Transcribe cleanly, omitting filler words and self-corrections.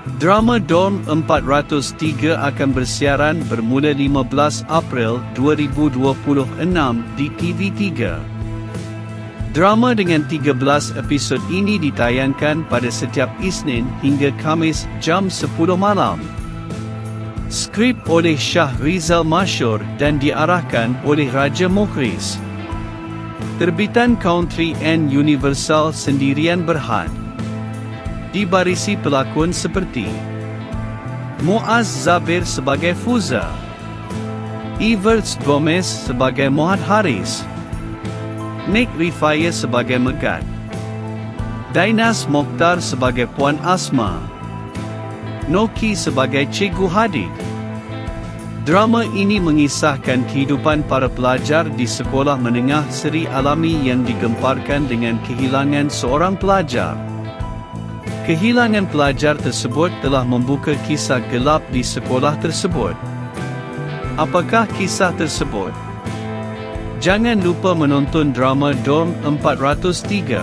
Drama Dorm 403 akan bersiaran bermula 15 April 2026 di TV3. Drama dengan 13 episod ini ditayangkan pada setiap Isnin hingga Khamis jam 10 malam. Skrip oleh Shah Rizal Masyur dan diarahkan oleh Raja Mukhris. Terbitan Country and Universal Sendirian Berhad. Dibarisi pelakon seperti Muaz Zabir sebagai Fuza, Everts Gomez sebagai Muhammad Haris, Nick Rifaya sebagai Megat, Dainas Mokhtar sebagai Puan Asma, Noki sebagai Cikgu Hadid. Drama ini mengisahkan kehidupan para pelajar di sekolah menengah Seri Alami yang digemparkan dengan kehilangan seorang pelajar. Kehilangan pelajar tersebut telah membuka kisah gelap di sekolah tersebut. Apakah kisah tersebut? Jangan lupa menonton drama Dorm 403.